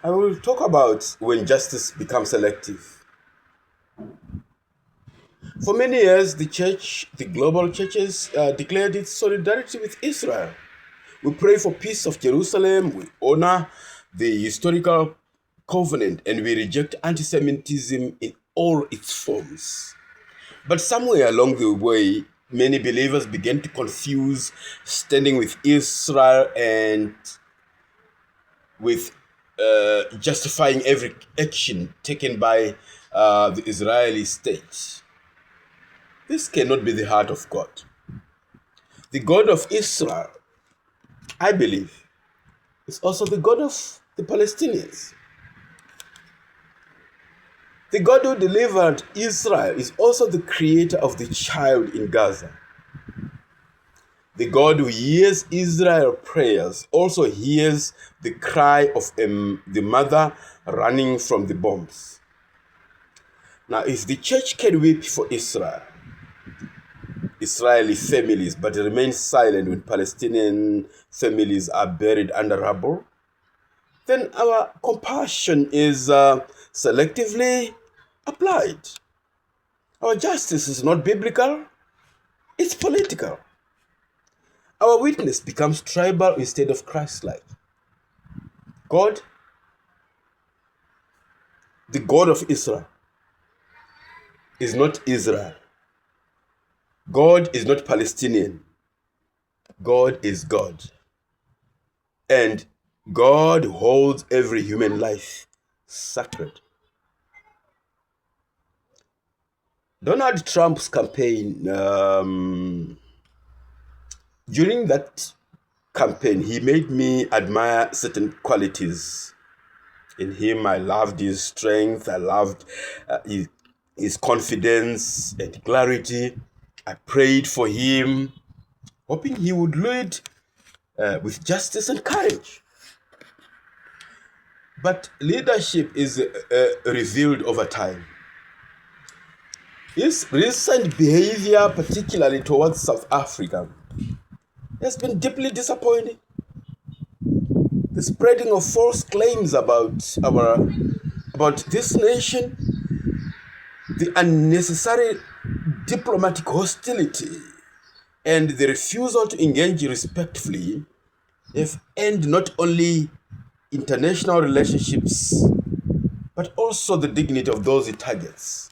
I will talk about when justice becomes selective. For many years, the global churches, declared its solidarity with Israel. We pray for peace of Jerusalem, we honor the historical covenant, and we reject anti Semitism in all its forms. But somewhere along the way, many believers began to confuse standing with Israel and with justifying every action taken by the Israeli state. This cannot be the heart of God. The God of Israel, I believe, is also the God of the Palestinians. The God who delivered Israel is also the creator of the child in Gaza. The God who hears Israel's prayers also hears the cry of the mother running from the bombs. Now, if the church can weep for Israeli families, but remain silent when Palestinian families are buried under rubble, then our compassion is selectively applied. Our justice is not biblical, it's political. Our witness becomes tribal instead of Christ-like. God, the God of Israel, is not Israel. God is not Palestinian. God is God. And God holds every human life sacred. Donald Trump's campaign, during that campaign, he made me admire certain qualities in him. I loved his strength. I loved his confidence and clarity. I prayed for him, hoping he would lead with justice and courage. But leadership is revealed over time. His recent behavior, particularly towards South Africa, has been deeply disappointing. The spreading of false claims about this nation, the unnecessary diplomatic hostility, and the refusal to engage respectfully have ended not only international relationships but also the dignity of those it targets.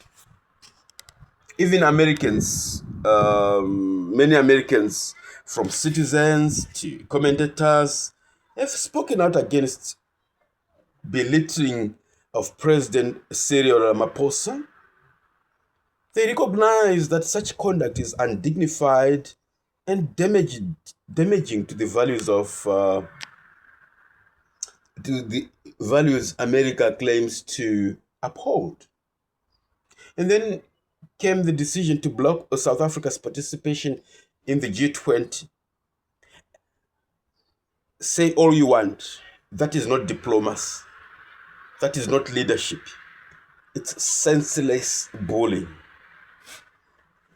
Even Americans, many Americans, from citizens to commentators, have spoken out against belittling of President Cyril Ramaphosa. They recognize that such conduct is undignified and damaging to the values America claims to uphold. And then came the decision to block South Africa's participation in the G20. Say all you want. That is not diplomacy. That is not leadership. It's senseless bullying.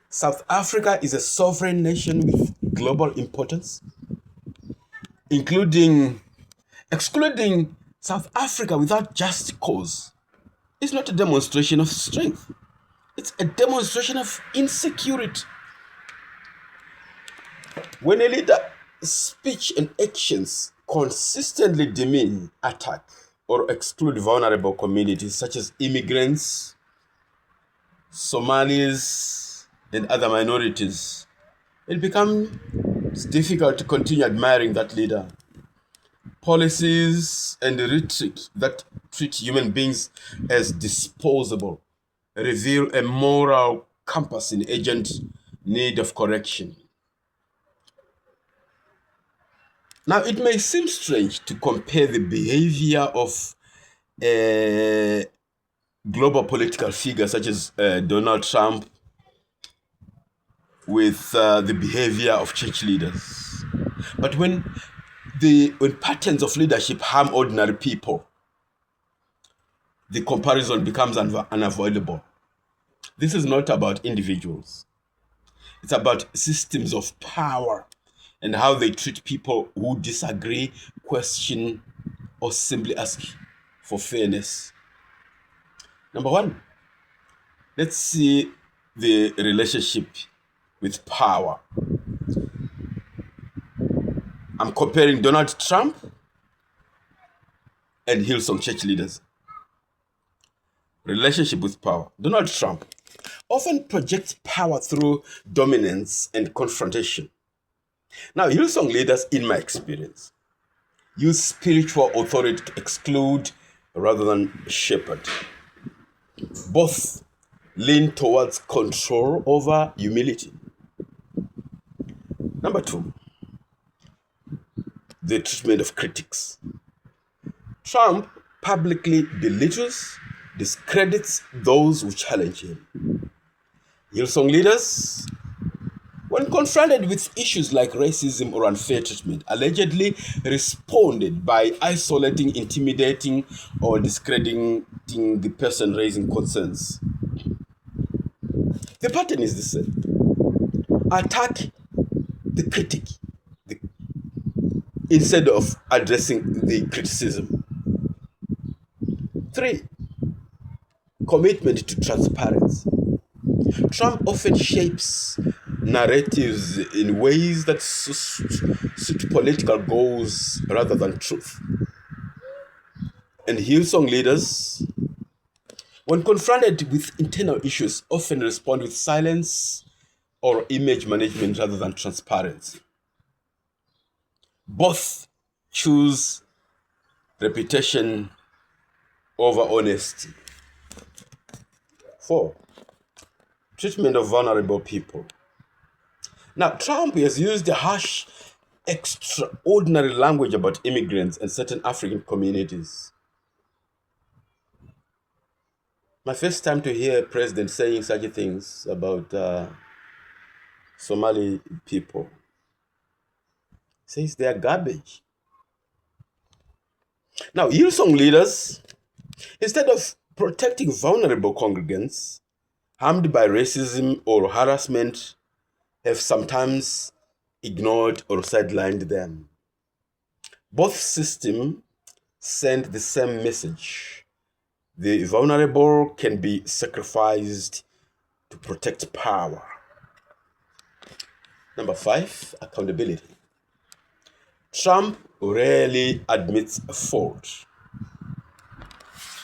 South Africa is a sovereign nation with global importance, excluding South Africa without just cause. It's not a demonstration of strength. It's a demonstration of insecurity. When a leader's speech and actions consistently demean, attack, or exclude vulnerable communities such as immigrants, Somalis, and other minorities, it becomes difficult to continue admiring that leader. Policies and rhetoric that treat human beings as disposable reveal a moral compass in urgent need of correction. Now, it may seem strange to compare the behavior of a global political figure such as Donald Trump with the behavior of church leaders. But when patterns of leadership harm ordinary people, the comparison becomes unavoidable. This is not about individuals. It's about systems of power and how they treat people who disagree, question, or simply ask for fairness. Number one, let's see the relationship with power. I'm comparing Donald Trump and Hillsong Church leaders. Relationship with power. Donald Trump often projects power through dominance and confrontation. Now, Hillsong leaders, in my experience, use spiritual authority to exclude rather than shepherd. Both lean towards control over humility. Number two, the treatment of critics. Trump publicly belittles, discredits those who challenge him. Hillsong leaders, when confronted with issues like racism or unfair treatment, allegedly responded by isolating, intimidating, or discrediting the person raising concerns. The pattern is the same. Attack the critic instead of addressing the criticism. 3. Commitment to transparency. Trump often shapes narratives in ways that suit political goals rather than truth. And Hillsong leaders, when confronted with internal issues, often respond with silence or image management rather than transparency. Both choose reputation over honesty. 4. Treatment of vulnerable people. Now, Trump has used the harsh, extraordinary language about immigrants and certain African communities. My first time to hear a president saying such things about Somali people. Says they are garbage. Now, Hillsong leaders, instead of protecting vulnerable congregants harmed by racism or harassment, have sometimes ignored or sidelined them. Both systems send the same message. The vulnerable can be sacrificed to protect power. Number 5, accountability. Trump rarely admits a fault.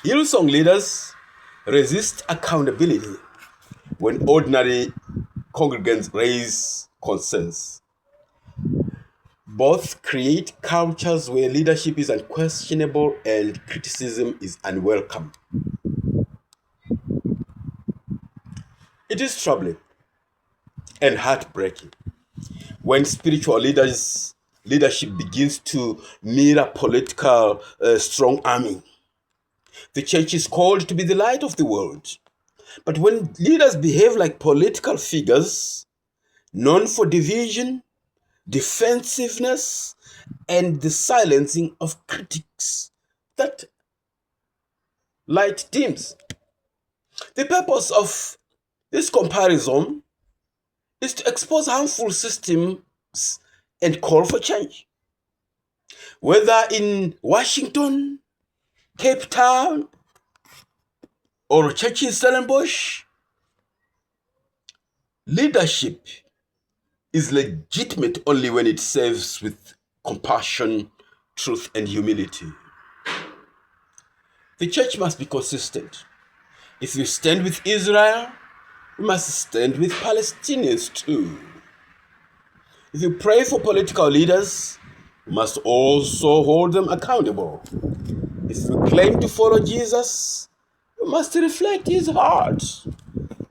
Hillsong leaders resist accountability when ordinary congregants raise concerns. Both create cultures where leadership is unquestionable and criticism is unwelcome. It is troubling and heartbreaking when spiritual leadership begins to mirror political strong arming. The church is called to be the light of the world. But when leaders behave like political figures, known for division, defensiveness, and the silencing of critics, that light dims. The purpose of this comparison is to expose harmful systems and call for change. Whether in Washington, Cape Town, or church in Stellenbosch, leadership is legitimate only when it serves with compassion, truth, and humility. The church must be consistent. If you stand with Israel, we must stand with Palestinians too. If you pray for political leaders, we must also hold them accountable. If we claim to follow Jesus, we must reflect his heart,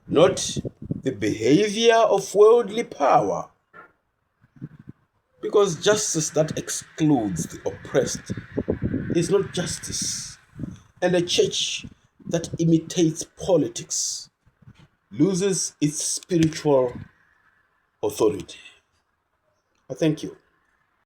not the behavior of worldly power. Because justice that excludes the oppressed is not justice. And a church that imitates politics loses its spiritual authority. I thank you.